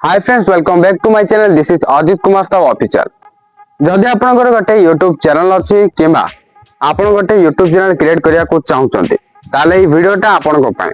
Hi friends welcome back to my channel this is Ajit Kumar Sahu official. जदि आपनकर गोटे YouTube channel अछि किबा आपण गोटे यूट्यूब चैनल क्रिएट करिया को चाहउचंती ताले ई वीडियोटा आपण को पाए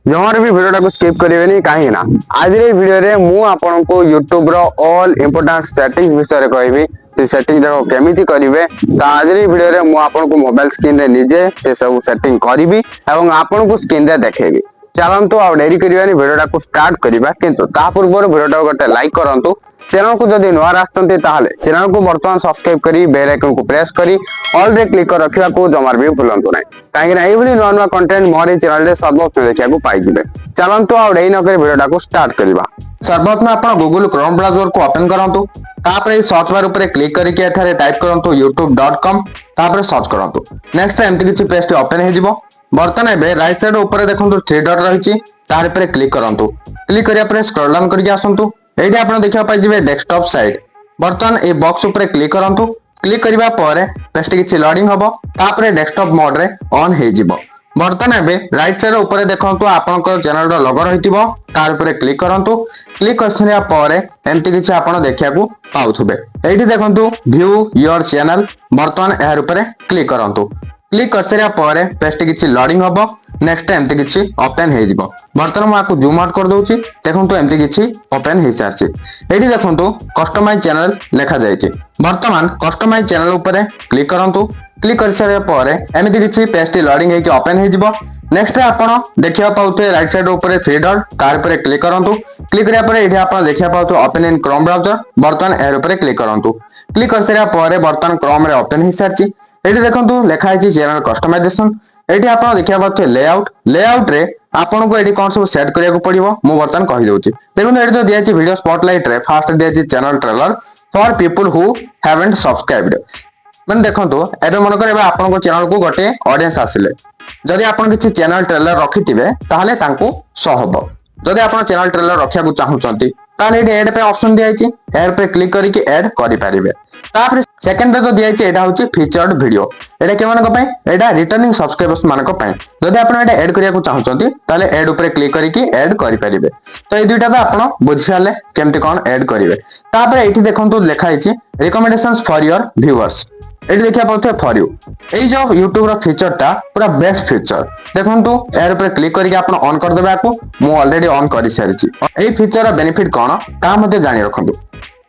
जमार भी वीडियोटा को स्किप करिवेनी काहे ना आज रे वीडियो रे मु आपण को यूट्यूब रो ऑल इंपोर्टेंट सेटिंग विषय रे कहबी से सेटिंग देखो केमिति करिवे ता आज रे वीडियो रे मु आपण को मोबाइल स्क्रीन रे निजे से सब सेटिंग करिवि एवं आपण को स्क्रीन रे देखेबी। चलतु आ डेरी करबानी वीडियोटा को स्टार्ट करबा किंतु ता पूर्व वीडियोटा गोटे लाइक करंतु चैनल को जदि नवा आछंती ताहाले चैनल को वर्तमान सब्सक्राइब करी बेल आइकन को प्रेस करी ऑल रे क्लिक कर रखिया को जमार भी भूलंतु नै काहे ना एभली नवा नवा कंटेंट मोर चैनल रे सर्वप्रथम देखिया को पाई जिवे। चलतु आ डेरी न कर वीडियोटा को स्टार्ट करबा। सर्वप्रथम आपण गूगल क्रोम ब्राउजर को ओपन करंतु तापरे सर्च बार ऊपर क्लिक करके एठारे टाइप करंतु youtube.com तापरे सर्च करंतु नेक्स्ट एमती किछि पेज ओपन हे जिवो। बर्तन एबे राइट साइड ऊपर देखंतु थ्री डॉट रहिछि तार ऊपर क्लिक करंतु क्लिक करिया पर स्क्रॉल डाउन करके आसंतु एठी आपण देखिया पाइ जिवे डेस्कटॉप साइड। बर्तन ए बॉक्स ऊपर क्लिक करंतु क्लिक करिबा पर पेस्ट किछि लोडिंग हबो तापर डेस्कटॉप मोड रे ऑन हे जिवो। बर्तन एबे राइट साइड ऊपर देखंतु आपनकर चैनल रो लोगो रहितिबो तार ऊपर क्लिक करंतु क्लिक करसनिया पर एमती किछि आपण देखिया को पाउथुबे एठी देखंतु व्यू योर चैनल। बर्तन एहर ऊपर क्लिक करंतु क्लिक करसरिया पर पेस्ट किछि लोडिंग हबो नेक्स्ट एमती किछि ओपन हे जिवो। बर्तन म आकु जूम आउट कर दोउची देखंतु एमती किछि ओपन हे सारछि एठी देखंतु कस्टमाइज चैनल लेखा जायछि। वर्तमान कस्टमाइज चैनल ऊपर क्लिक करंतु क्लिक करसरिया पर एमती किछि पेस्ट लोडिंग हे कि ओपन हे जिवो। नेक्स्ट आपण देखिया पाउथे राइट साइड ऊपर थ्री डॉट तार ऊपर क्लिक करंतु क्लिक करिया पर एठी आपण देखिया पाउथे ओपन इन क्रोम ब्राउजर। बर्तन एहर ऊपर क्लिक करंतु क्लिक करसरिया पर बर्तन क्रोम रे ओपन हे सारछि एठी देखंतु लेखा है चैनल कस्टमाइजेशन एठी आपण देखिया पाउथे लेआउट रे आपण को एठी कोन सब सेट करिया को पड़िबो मु बर्तन कहि दोउची। देखंतु एठी जो दियाची वीडियो स्पॉटलाइट रे फर्स्ट दियाची channel trailer for people who haven't subscribed मन देखंतु एबे मन करे आपण को चैनल को गोटे ऑडियंस आसिले जदि आपण किछि चैनल ट्रेलर रखिथिबे ताहाले तांको सो हबो। जदि आपण चैनल ट्रेलर रखिया को चाहुचंती ताहाले एठी ऐड पे ऑप्शन दियाची ऐड पे क्लिक करिके ऐड करि परिबे। तापर सेकंड जो दियाची एटा होची फीचर्ड वीडियो एटा के मानको पय एटा रिटर्निंग सब्सक्राइबर्स मानको पय जदि आपण एटा ऐड करिया को चाहुचंती ताहाले ऐड ऊपर क्लिक करिके ऐड करि परिबे। तो ए दुइटा तो आपण बुझि साले केमति कोन ऐड करिवे। तापर एठी देखंतु लेखा हिची रिकमेंडेशंस फॉर योर व्यूअर्स एठी देखिया पाउथे फॉर यू एई जो YouTube रो फीचर टा पूरा बेस्ट फीचर देखंतु एर ऊपर क्लिक करके आपण ऑन कर देबा को मु ऑलरेडी ऑन करि सारिछि। एई फीचर रो बेनिफिट कोन ता मध्ये जानि रखंतु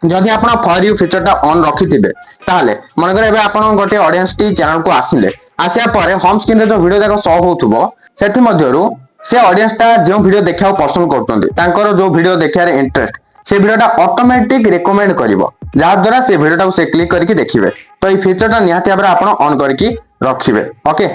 जदि आपण फॉर यू फीचर टा ऑन रखिथिबे ताले मन करे एबे आपण गोटे ऑडियंस टी चैनल को आसिले आसिया परे होम स्क्रीन रे जो वीडियो जाको शो होथुबो सेठी मध्यरु से ऑडियंस टा जो वीडियो देखिया पसंद करतोंती तांकर जो वीडियो देखिया रे इंटरेस्ट से वीडियोटा ऑटोमेटिक रिकमेंड करिवो जहा द्वारा से वीडियोटा से क्लिक करके देखिबे। तो ये फीचरटा निहाती भाबरे आपण ऑन करके रखिबे। ओके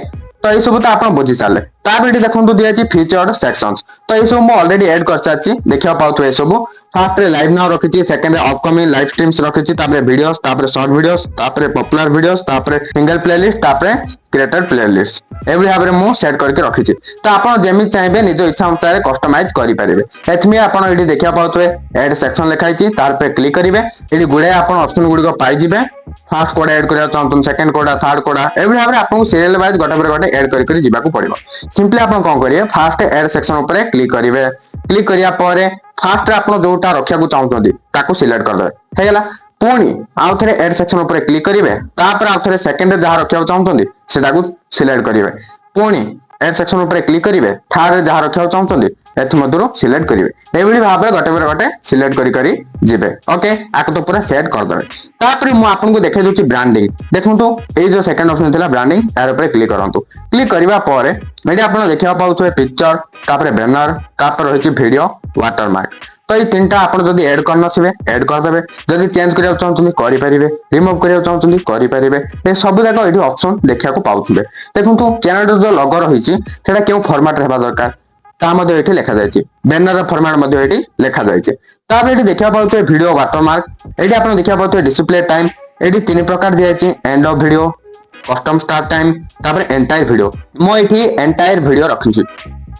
तो ये सब तो आपण बुझी साले ताबेटी देखंतु दियाची फीचर्ड सेक्शंस तो ये सब मो ऑलरेडी ऐड कर साची देखिया पाउथु ए सब first ray live now रखिची second रे अपकमिंग लाइव स्ट्रीम्स रखिची तापरे वीडियोस तापरे शॉर्ट वीडियोस तापरे पॉपुलर वीडियोस तापरे सिंगल प्लेलिस्ट तापरे क्रिएटेड प्लेलिस्ट एवरी भाबरे मो सेट करके रखिची। तो आपण जेमि चाहेबे निज इच्छा अनुसार कस्टमाइज करि परिबे। एथमे आपण एडी देखिया पाउथु ऐड सेक्शन लिखाइची तार पे क्लिक करिवे एडी गुडे आपण ऑप्शन गुडी को पाइ जिवे फर्स्ट कोड ऐड करिया चाहतुन सेकंड कोड थर्ड कोड एवरी भाबरे आपण सीरियल वाइज गोटे पर गोटे ऐड करि जिबा को पड़िबो। सिंपली आपण कोन करिवे फर्स्ट ऐड सेक्शन ऊपर क्लिक करिवे क्लिक करिया परे फर्स्ट रे आपण जोटा रखिया को चाहउछंती ताको सिलेक्ट कर देबे हेगला पुणी आउ थरे ऐड सेक्शन ऊपर क्लिक करिवे तापर आउ थरे सेकंड रे जहा रखिया को चाहउछंती सेटा को सिलेक्ट करिवे पुणी ऐड सेक्शन ऊपर क्लिक करिवे थर्ड रे जहा रखिया को चाहउछंती एथ मधुरो सिलेक्ट करिवे एवली भाबरे गोटे पर गोटे सिलेक्ट करी जिबे। ओके आको तो पूरा सेट कर देबे। तापर मु आपन को देखे दोची ब्रांडिंग देखंतु ए जो सेकंड ऑप्शन थिला ब्रांडिंग यार ऊपर क्लिक करंतु क्लिक करिवा परे एडी आपन देखिया पाउथु पिक्चर तापर बैनर तापर होची वीडियो वाटरमार्क तो ये तीनटा आपण जदी ऐड करन छिबे ऐड कर देबे जदी चेंज करिया चाहउछंती करि परिबे रिमूव करिया चाहउछंती करि परिबे ए सब जाको एडी ऑप्शन देखिया को पाउथिबे। देखंतु चैनल जो लोगो रहिछि सेटा केउ फॉर्मेट रहबा दरकार ता मध्ये एठी लिखा जायछि बैनर फॉर्मेट मध्ये एठी लिखा जायछि। तापर एठी देखिया पाउथे वीडियो वाटरमार्क एठी आपण देखिया पाउथे डिस्प्ले टाइम एठी तीन प्रकार दियाछि end of video custom start time तापर एंटायर वीडियो मो एठी एंटायर वीडियो रखिछि।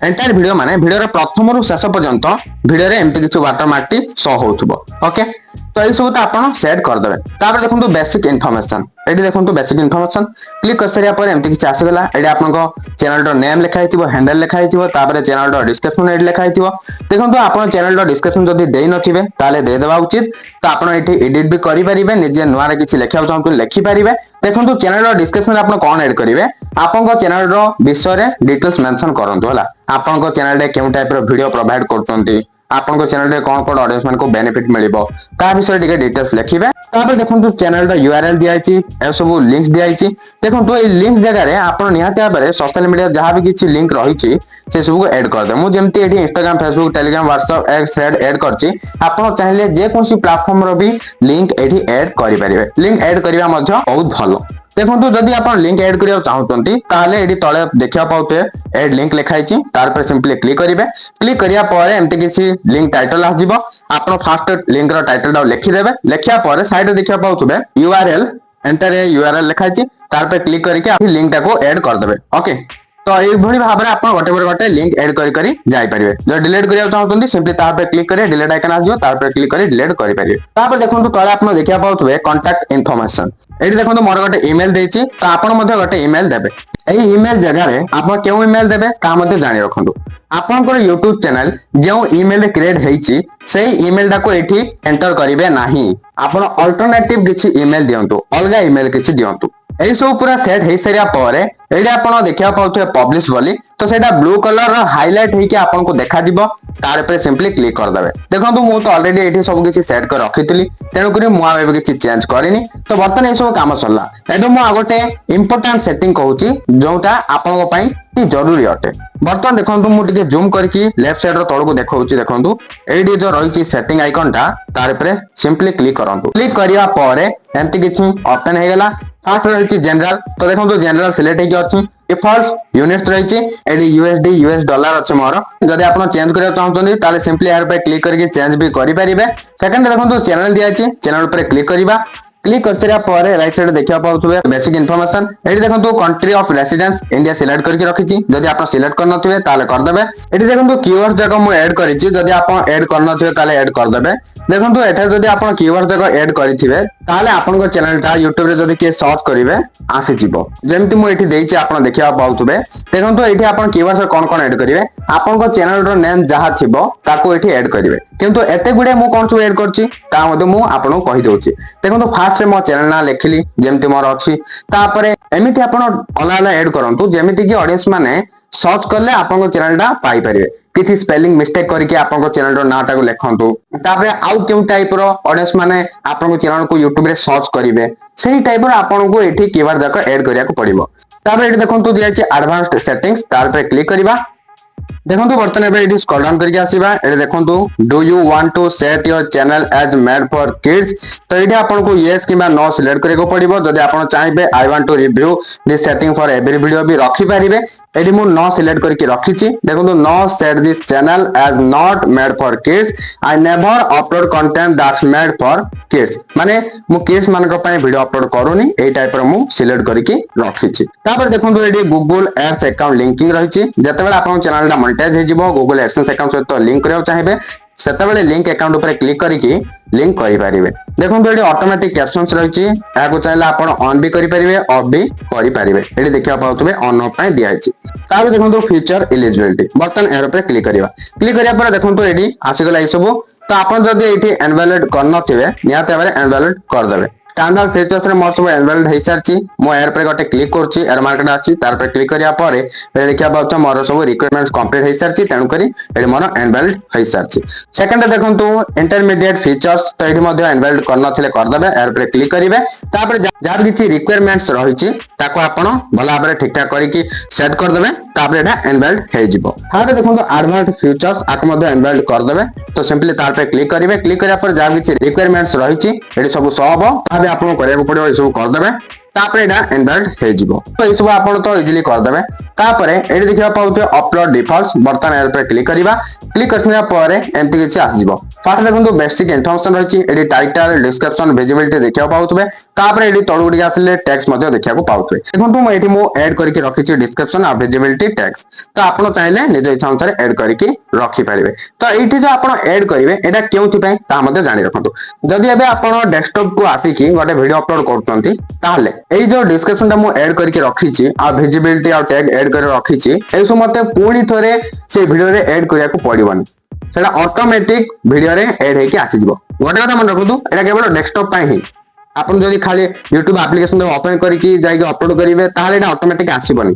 एंटायर वीडियो माने वीडियो रे प्रथम रु शेष पर्यंत वीडियो रे एमति किछु वाटरमार्क टी शो होथुबो। ओके तो ये सब आप सेट करदे। तापर देखो बेसिक इनफॉरमेशन, ये देखो बेसिक इनफॉरमेशन क्लिक कर सारा पर एमती किसी आसीगला। ये आप चैनल नेम लिखाई हैंडल लिखाई चैनल डिस्क्रिप्शन ये लिखाई। देखो आप चैनल डिस्क्रिप्शन जब दे नथिबे ताले दे देवा उचित। तो आप एडिट भी करेंगे, निजे नुआ किसी लिखा चाहते लिखिपारे। देखो चैनल डिस्क्रिप्शन आप कौन एड करेंगे, आपन चैनल विषय डिटेल्स मेंशन करंतु हला। आपन चैनल केउ टाइप वीडियो प्रोवाइड करछंती, आपन चैनल रे कौन कौन ऑडियंस मान को बेनिफिट मिलिबो ता विषय टिके डिटेल्स लिखिबे। तापर देखंतु चैनल दा यूआरएल दियाइछि, ए सब लिंक्स दियाइछि। देखंतु ए लिंक्स जगह रे आपन निहाती भाबरे सोशल मीडिया जहां भी किछि लिंक रहिछि से सब को ऐड कर दे। मु जेमति एठी Instagram, Facebook, Telegram, WhatsApp, x thread add करछि। आपन चाहिले जे कोनसी प्लेटफॉर्म रो भी लिंक एठी ऐड करि परिबे। लिंक ऐड करिवा मध्य बहुत भलो। देखो जदि आप लिंक ऐड करिया चाहउतंती ताले एडी तळे देखिया पाउते ऐड लिंक लिखाई छि। तार पर सिंपली क्लिक करिवे। क्लिक करिया पर एमति किसी लिंक टाइटल आ जिवो। आपण फास्ट लिंक रो टाइटल डा लिखि देबे। लिखिया पर साइड रे देखिया पाउतबे यूआरएल, एंटर ए यूआरएल लिखाई छि। तार पर क्लिक करके आप लिंक टाको ऐड कर देबे। ओके, तो ये भली भाबरे आप गोटे पर गोटे लिंक ऐड करी जाई परिबे। जो डिलीट करिया चाहउतंती सिंपली तार पर क्लिक करिए, डिलीट आइकन आ जिवो। तार पर क्लिक करी डिलीट करि परिबे। तापर देखंतु तळे आपण देखिया पाउतबे कांटेक्ट इन्फॉर्मेशन। एठी देखंतु मोर गोटे ईमेल देछि, तो आपण मध्ये गोटे ईमेल देबे। एही ईमेल जगह रे आपण केउ ईमेल देबे ता मध्ये जानि रखंतु। आपनकर YouTube चैनल जो ईमेल क्रिएट हेछि सेही ईमेल डाको एठी एंटर करिवे नाही। आपण अल्टरनेटिव किछि ईमेल दियंतु, अलगा ईमेल किछि दियंतु। एही सब पूरा सेट हे सरिया परे एडी आपण देखिया पाउथे पब्लिश बोली, तो सेटा ब्लू कलर रो हाइलाइट हेकि आपन को देखा जिवो। तार पे सिंपली क्लिक कर देबे। देखंतु मु तो ऑलरेडी एठी सब किछि सेट कर रखितली, तेनु करी मु आबे किछि चेंज करिनी। तो बर्तन ए सब काम सरला। एबे मु आगोटे इंपोर्टेंट सेटिंग कहूची जोटा आपन पई जरूरी अटे। बर्तन देखंतु मु टिके जूम करके लेफ्ट साइड रो तळ को देखौची। देखंतु एडी जो रहिछि सेटिंग आइकन ता तार पे सिंपली क्लिक करंतु। क्लिक करिया परे एमति किछि ओपन हे गेला। फर्स्ट रहिछि जनरल, तो देखंतु जनरल सिलेक्ट हेकि अछि। डिफॉल्ट यूनिट्स रहिछि, एडी यूएसडी यूएस डॉलर अछि मोर। जदि आपण चेंज करिया चाहउछन्ती ताले सिंपली यार पे क्लिक करके चेंज भी करि परिबे। सेकंड देखंतु चैनल दिया अछि, चैनल पर क्लिक करिबा। क्लिक करसिरा परे राइट साइड देखिया पाउथबे बेसिक इन्फॉर्मेशन। एठी देखंतु country of residence India select करके रखिछि। जदि आपण सिलेक्ट कर नथिबे ताले कर देबे। एठी देखंतु कीवर्ड जगह मु ऐड करिछि, जदि आपण ऐड कर नथिबे ताले ऐड कर देबे। देखंतु एठा जदि आपण कीवर्ड जगह ऐड करिथिबे ताले आपन को चैनल ता YouTube रे जदि के सर्च करिवे आसी जिवो। जेमति मु एठी देइछि आपण देखिया पाउथबे। देखंतु एठी आपण कीवर्ड कोन कोन ऐड करिवे, आपन को चैनल रो नेम जहा थिबो ताको एठी ऐड करिवे। किंतु एते गुडे मु कोन सब ऐड करछि ता मते मु आपन को कहि दोछि। देखंतु फास्ट रे मो चैनल ना लिखिली जेमति मोर अछि। तापरे एमिति आपण अलाला ऐड करंतु जेमिति कि ऑडियंस माने सर्च करले आपन को चैनल टा पाई परिवे। किछि स्पेलिंग मिस्टेक करके आपन को चैनल रो नाटा को लेखंतु। तापरे आउ केउ टाइप रो ऑडियंस माने आपन को चैनल को YouTube रे सर्च करिवे, सेही टाइप रो आपन को एठी कीवर्ड जाक ऐड करिया को पड़िबो। तापरे एठी देखंतु दिया छै एडवांस्ड सेटिंग्स, तार पे क्लिक करिबा। देखंतु बर्तन एबे एठी स्क्रॉल डाउन करके आसीबा। एठी देखंतु do you want to set your channel as made for kids, तो एठी आपन को यस किबा नो सिलेक्ट करे को पड़िबो। जदि आपन चाहिबे I want to review this setting for every video भी रखि पारिबे। एठी मु नो सिलेक्ट करके रखिछि। देखंतु no set this channel as not made for kids, I never upload content that's made for kids, माने मु किड्स मानक पय वीडियो अपलोड करूनी एई टाइप रो मु सिलेक्ट करके रखिछि। तापर देखंतु एठी गूगल एड्स अकाउंट लिंकिंग रहिछि। जतेबेला आपन चैनल डा मोनेटाइज हे जिवो गूगल एडसेंस अकाउंट सहित लिंक करियो चाहिबे, सेतेबेले लिंक अकाउंट ऊपर क्लिक करके लिंक करि पारिबे। देखंतु एठी ऑटोमेटिक कैप्शंस रहिछि, याको चाहले आपण ऑन भी करि पारिबे ऑफ भी करि पारिबे। एठी देखिया पाउतबे ऑन ऑफ पय दिया अछि। तापर देखंतु फीचर एलिजिबिलिटी, बर्तन एरो पे क्लिक करिवा। क्लिक करिया पर देखंतु एठी आसी गला ई सब। तो आपण जदि एठी इनवैलिड करनथिबे नियाते बारे इनवैलिड कर देबे। स्टैंडर्ड फीचर्स रे मोर सब इनवैलिड हे सारछि। मो एयर पे गोटे क्लिक करछि, एयर मार्केट आछि, तार पे क्लिक करिया परे ए देखिया पाउछ मोर सब रिक्वायरमेंट्स कंप्लीट हे सारछि, तेनु करी एठी मोर इनवैलिड हे सारछि। सेकंड देखंतु इंटरमीडिएट फीचर्स, तो एठी मध्ये इनवैलिड करनथिले कर देबे। एयर पे क्लिक करिवे। तापर जार किछि रिक्वायरमेंट्स रहिछि ताको आपण भला भाबरे ठीक ठाक करिकि सेट कर देबे। तापर एटा इनवैलिड हे जिवो। थर्ड देखंतु एडवांस्ड फीचर्स आको मध्ये इनवैलिड कर देबे। तो सिंपली तार पे क्लिक करिवे। क्लिक करिया पर जार किछि रिक्वायरमेंट्स रहिछि एठी सब सब हबो, ताबे आपण करिया को पड़ियो ए सब कर देबे। तापर एटा इनवर्ट हे जिवो तो ई सब आपण तो इजीली कर देबे तापर एडी देखिबा पाउते अपलोड डिफॉल्ट्स बर्तन एर पे क्लिक करिबा क्लिक करथिला पारे एमती किछि आसी जिवो फास्ट देखंतु बेसिक इन्फॉर्मेशन रहिछि एडी टाइटल डिस्क्रिप्शन विजिबिलिटी देखिबा पाउतबे तापर एडी तळु गुडी आसले टेक्स्ट मध्ये देखिबा को पाउतबे देखंतु म एठी मो ऐड करके रखिछि डिस्क्रिप्शन आ विजिबिलिटी टेक्स्ट तो आपण चाहिले निज इच्छा अनुसार ऐड करके रखि परिबे तो एठी जो आपण ऐड करिवे एटा केउथि पय ता मध्ये जानि रखंतु जदि एबे आपण डेस्कटॉप को आसी कि गोटे वीडियो अपलोड करतंती ताहले एई जो डिस्क्रिप्शन ता मो ऐड करके रखिछि आ विजिबिलिटी आ टैग ऐड कर रखिछि ए सो मते पूरी थोरे से वीडियो रे ऐड करिया को पड़िबनी सेटा ऑटोमेटिक वीडियो रे ऐड हेकि आसी जिवो गोटे कथा मन रखंतु एटा केवल डेस्कटॉप पय ही आपण जदि खाली YouTube एप्लीकेशन ओपन करके जाई अपलोड करिवे ताहले एटा ऑटोमेटिक आसीबनी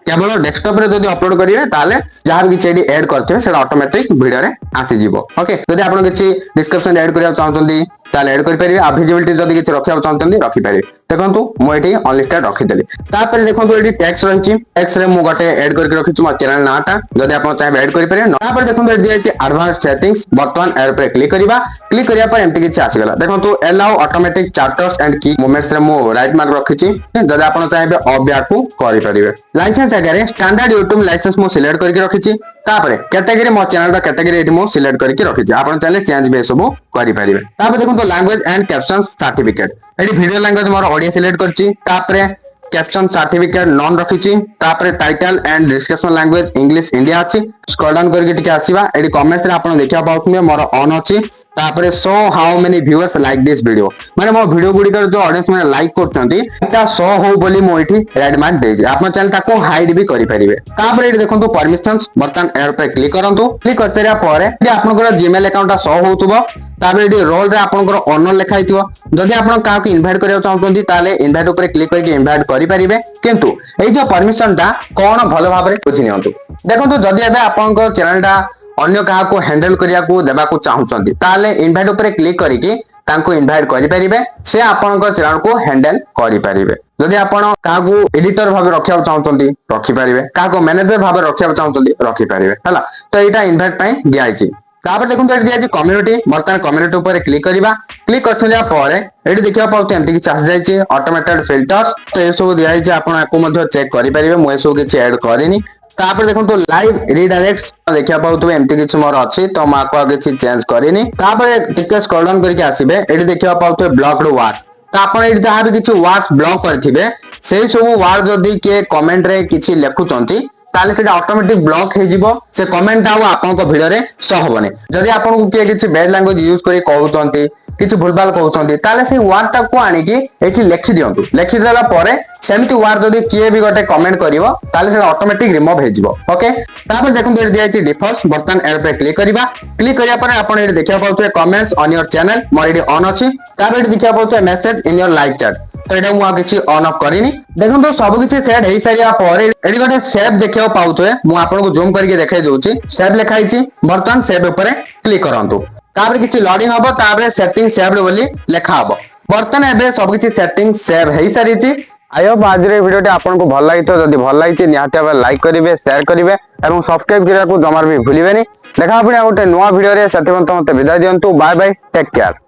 केवल डेस्कटॉप रे जदि अपलोड करिवे ताले जहार किछि एडी ऐड करथिबे सेटा ऑटोमेटिक वीडियो रे आसी जिवो ओके जदि आपण किछि डिस्क्रिप्शन ऐड करिया चाहउछन्ती ताले ऐड करि परिबे आ विजिबिलिटी जदि किछि रखिया चाहउछन्ती रखि परिबे देखंतु मो एठी अनलिस्टेड रखि देली तापर देखंतु एठी टेक्स्ट रहिछि टेक्स्ट रे मो गटे ऐड करके रखिछु मो चैनल नाटा जदि आपण चाहे ऐड करि परिबे तापर देखंतु एठी दियाछि एडवांस सेटिंग्स बटन एर पे क्लिक करिया पर एमति किछि आसी गला देखंतु अलाउ ऑटोमेटिक चार्टर्स एंड की मूवमेंट्स रे मो राइट मार्क रखिछि जदि आपण चाहे ऑब्याक को करि परिबे लाइसेंस आगे स्टैंडर्ड YouTube लाइसेंस मो सिलेक्ट करके रखिछि तापर कैटेगरी मो चैनल कैटेगरी एठी मो सिलेक्ट करके रखिछि आपण चाहे चेंज बे सब करि परिबे तापर देखंतु लैंग्वेज एंड कैप्शन सर्टिफिकेट एठी वीडियो लैंग्वेज मोर ओडिया सिलेक्ट करछि तापर कैप्शन सर्टिफिकेट नॉन रखिछि तापर title and description language English India अछि स्क्रॉल डाउन करके टिके आसीबा एडी कमेंट्स रे आपण देखिया पाउथुमे मोर ऑन अछि तापर show how many viewers like this video माने मो वीडियो गुडी कर जो ऑडियंस माने लाइक करछंती एटा शो हो बोली मो एठी रेड मार्क देछि आपण चैनल ताको हाइड भी करि परिबे तापर एडी देखंतु परमिशंस बटन एर पे क्लिक करंतु क्लिक करसरिया परे एडी आपनकर जीमेल अकाउंट शो होतुबो तापर एडी रोल रे आपनकर ओनर लिखा हिथिबो जदि आपण काको इनवाइट करिया चाहउछंती ताले इनवाइट ऊपर क्लिक करके इनवाइट करि परिबे किंतु एई जो परमिशन ता कोन भलो भाबरे बुझि नियंतु देखंतु जदि एबे आपनकर चैनल ता अन्य कहा को हैंडल करिया को देबा को चाहउछंती ताले इनवाइट ऊपर क्लिक करके तांको इनवाइट करि परिबे से आपनकर चैनल को हैंडल करि परिबे जदि आपण काको एडिटर भाबे रखिया चाहउछंती रखि परिबे काको मैनेजर भाबे रखिया चाहउछंती रखि परिबे हला तो एटा इनवाइट पय दियाइछि तापर देखुन एटी दियाछि कम्युनिटी बर्तमान कम्युनिटी ऊपर क्लिक करिबा क्लिक करथिला परे एटी देखिबा पाउते एंति कि चार्ज जाइछि ऑटोमेटेड फिल्टर्स तो ए सब दियाइछि आपण एको मध्ये चेक करि परिबे मो ए सब किछि ऐड करिनी तापर देखंतु लाइव रीडायरेक्ट्स देखिया पाउतबे एमति किछि मोर अछि तो मा को किछि चेंज करिनी तापर टिके स्क्रॉल डाउन करके आसीबे एटी देखिया पाउतबे ब्लॉक्ड वाच तो आपण एटी जहां भी किछि वाच ब्लॉक करथिबे सेही सब वार्ड जदी के कमेंट रे किछि लेखुचंती ताले सेटा ऑटोमेटिक ब्लॉक हे जिवो से कमेंट आउ आपन को वीडियो रे शो होबने जदी आपन को के किछि बैड लैंग्वेज यूज करी कहउचंती किछि भूलभाल कहउचंती ताले से वर्ड टा को आनी कि एठी लेखि दियंतु लेखि देला परे सेमति वर्ड जदी किए भी गोटे कमेंट करिवो ताले से ऑटोमेटिक रिमूव हे जिवो ओके तापर देखुन एठी दियाछि डिफॉल्ट बटन एर पे क्लिक करिया परे आपन एठी देखिया पाउतबे कमेंट्स ऑन योर चैनल मोर एठी ऑन अछि तापर एठी देखिया पाउतबे message in your live chat तो एटा मु किछि ऑन ऑफ करिनी देखन तो सब किछि सेट हेई सारिया परे एठी गोटे सेव देखियो पाउतबे मु आपन को जूम करके देखाइ दोछि सेव लिखाइ छि बर्तन सेव ऊपर क्लिक करंतु तापर किछि लॉगिन हबो तापर सेटिंग सेव्ड बोली लेखा हबो बर्तन एबे सब किछि सेटिंग सेव हेई सारि छि आई होप आज रे वीडियो आपन को भल लागितो जदी भल लागिछि निहाती भाबे लाइक करिवे शेयर करिवे एवं सब्सक्राइब करिया को जमार भी भूलिबेनी देखा आपण गोटे नवा वीडियो रे सत्यवंत मते विदाय दियंतु बाय बाय टेक केयर।